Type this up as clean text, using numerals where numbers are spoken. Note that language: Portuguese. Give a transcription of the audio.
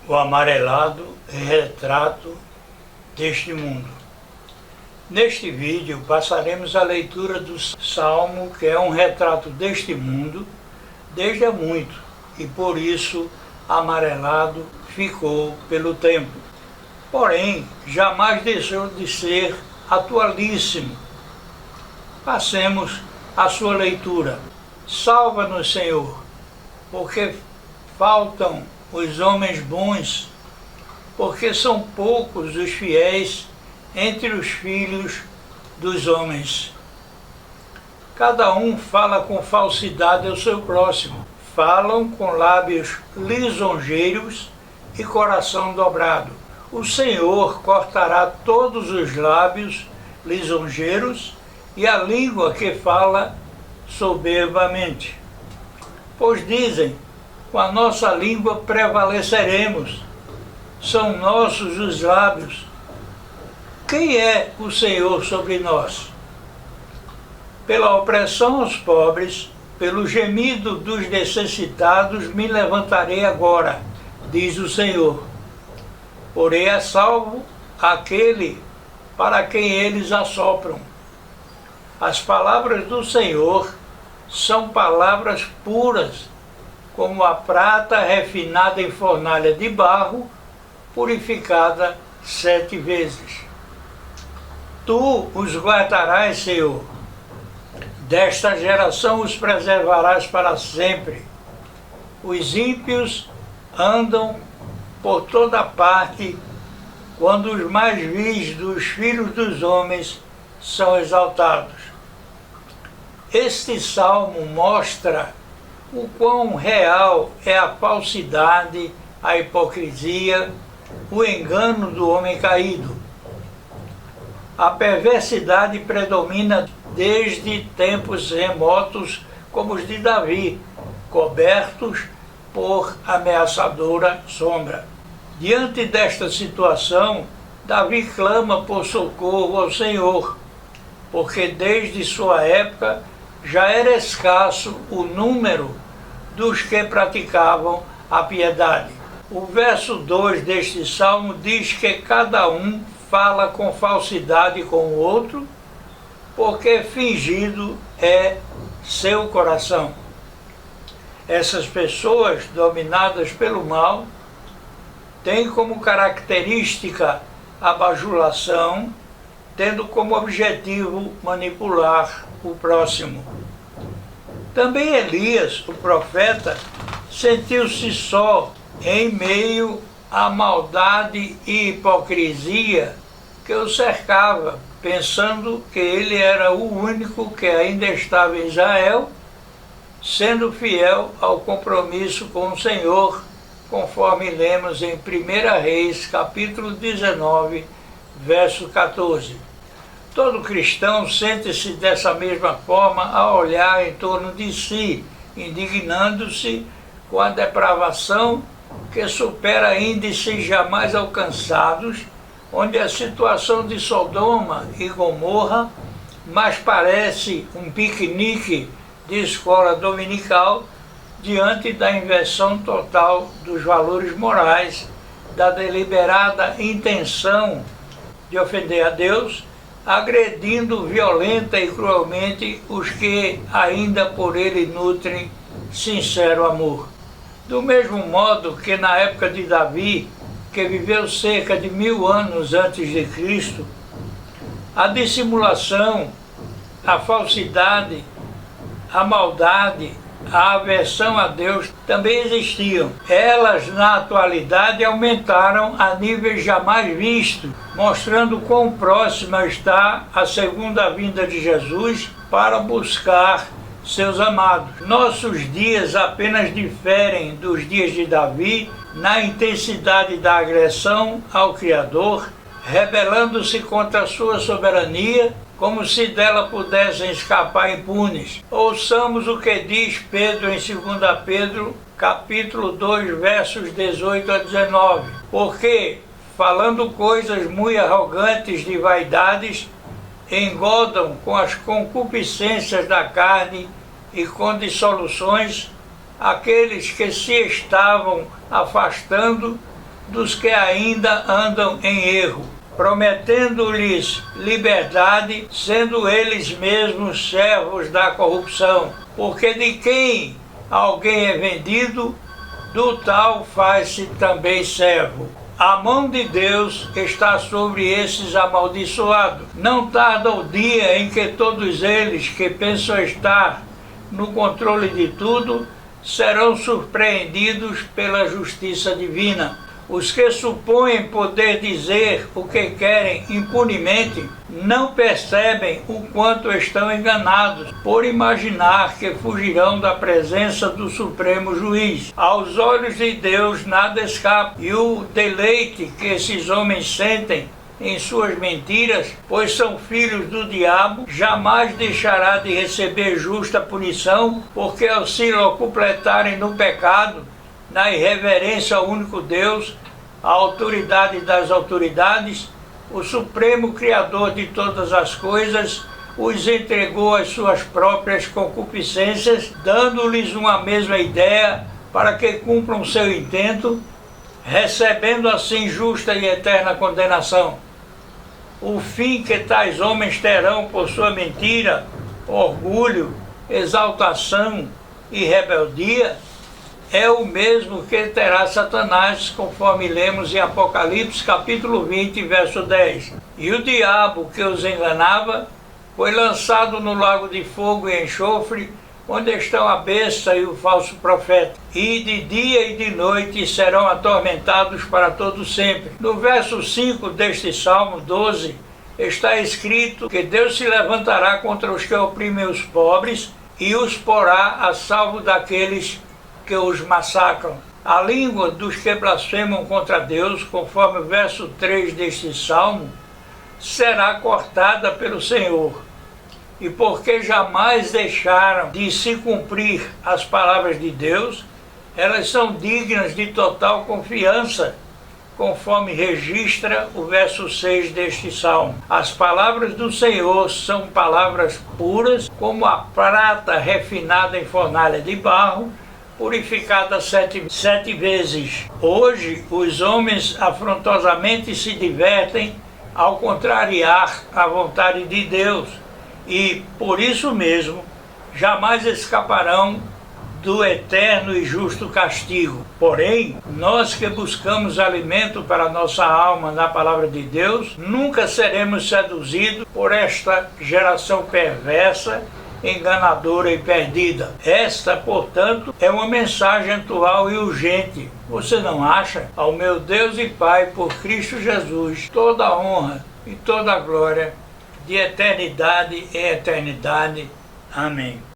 o amarelado retrato deste mundo. Neste vídeo passaremos a leitura do Salmo, que é um retrato deste mundo desde há muito, e por isso amarelado ficou pelo tempo. Porém, jamais deixou de ser atualíssimo. Passemos à sua leitura. Salva-nos, Senhor, porque faltam os homens bons, porque são poucos os fiéis entre os filhos dos homens. Cada um fala com falsidade ao seu próximo, falam com lábios lisonjeiros e coração dobrado. O Senhor cortará todos os lábios lisonjeiros e a língua que fala soberbamente. Pois dizem, com a nossa língua prevaleceremos, são nossos os lábios. Quem é o Senhor sobre nós? Pela opressão aos pobres, pelo gemido dos necessitados, me levantarei agora, diz o Senhor. Porém a salvo aquele para quem eles assopram. As palavras do Senhor são palavras puras, como a prata refinada em fornalha de barro, purificada 7 vezes. Tu os guardarás, Senhor, desta geração os preservarás para sempre. Os ímpios andam por toda parte, quando os mais vis dos filhos dos homens são exaltados. Este salmo mostra o quão real é a falsidade, a hipocrisia, o engano do homem caído. A perversidade predomina desde tempos remotos, como os de Davi, cobertos por ameaçadora sombra. Diante desta situação, Davi clama por socorro ao Senhor, porque desde sua época já era escasso o número dos que praticavam a piedade. O verso 2 deste salmo diz que cada um fala com falsidade com o outro, porque fingido é seu coração. Essas pessoas dominadas pelo mal têm como característica a bajulação, tendo como objetivo manipular o próximo. Também Elias, o profeta, sentiu-se só em meio à maldade e hipocrisia que o cercava, pensando que ele era o único que ainda estava em Israel, sendo fiel ao compromisso com o Senhor, conforme lemos em 1 Reis, capítulo 19, verso 14. Todo cristão sente-se dessa mesma forma a olhar em torno de si, indignando-se com a depravação que supera índices jamais alcançados, onde a situação de Sodoma e Gomorra mais parece um piquenique de escola dominical diante da inversão total dos valores morais, da deliberada intenção de ofender a Deus, agredindo violenta e cruelmente os que ainda por ele nutrem sincero amor. Do mesmo modo que na época de Davi, que viveu cerca de 1000 anos antes de Cristo, a dissimulação, a falsidade, a maldade, a aversão a Deus também existiam. Elas, na atualidade, aumentaram a níveis jamais vistos, mostrando quão próxima está a segunda vinda de Jesus para buscar seus amados. Nossos dias apenas diferem dos dias de Davi na intensidade da agressão ao Criador, rebelando-se contra a sua soberania, como se dela pudessem escapar impunes. Ouçamos o que diz Pedro em 2 Pedro, capítulo 2, versos 18 a 19. Porque, falando coisas muito arrogantes de vaidades, engodam com as concupiscências da carne e com dissoluções aqueles que se estavam afastando, dos que ainda andam em erro, prometendo-lhes liberdade, sendo eles mesmos servos da corrupção. Porque de quem alguém é vendido, do tal faz-se também servo. A mão de Deus está sobre esses amaldiçoados. Não tarda o dia em que todos eles que pensam estar no controle de tudo serão surpreendidos pela justiça divina. Os que supõem poder dizer o que querem impunemente não percebem o quanto estão enganados por imaginar que fugirão da presença do Supremo Juiz. Aos olhos de Deus nada escapa, e o deleite que esses homens sentem em suas mentiras, pois são filhos do diabo, jamais deixará de receber justa punição, porque ao se locupletarem no pecado, na irreverência ao único Deus, a autoridade das autoridades, o Supremo Criador de todas as coisas os entregou às suas próprias concupiscências, dando-lhes uma mesma ideia para que cumpram seu intento, recebendo assim justa e eterna condenação. O fim que tais homens terão por sua mentira, orgulho, exaltação e rebeldia é o mesmo que terá Satanás, conforme lemos em Apocalipse capítulo 20, verso 10. E o diabo que os enganava foi lançado no lago de fogo e enxofre, onde estão a besta e o falso profeta. E de dia e de noite serão atormentados para todo sempre. No verso 5 deste Salmo 12, está escrito que Deus se levantará contra os que oprimem os pobres e os porá a salvo daqueles que os massacram. A língua dos que blasfemam contra Deus, conforme o verso 3 deste Salmo, será cortada pelo Senhor. E porque jamais deixaram de se cumprir as palavras de Deus, elas são dignas de total confiança, conforme registra o verso 6 deste Salmo. As palavras do Senhor são palavras puras, como a prata refinada em fornalha de barro, purificada sete vezes. Hoje, os homens afrontosamente se divertem ao contrariar a vontade de Deus e, por isso mesmo, jamais escaparão do eterno e justo castigo. Porém, nós que buscamos alimento para nossa alma na palavra de Deus, nunca seremos seduzidos por esta geração perversa, enganadora e perdida. Esta, portanto, é uma mensagem atual e urgente. Você não acha? Ao meu Deus e Pai, por Cristo Jesus, toda a honra e toda a glória, de eternidade em eternidade. Amém.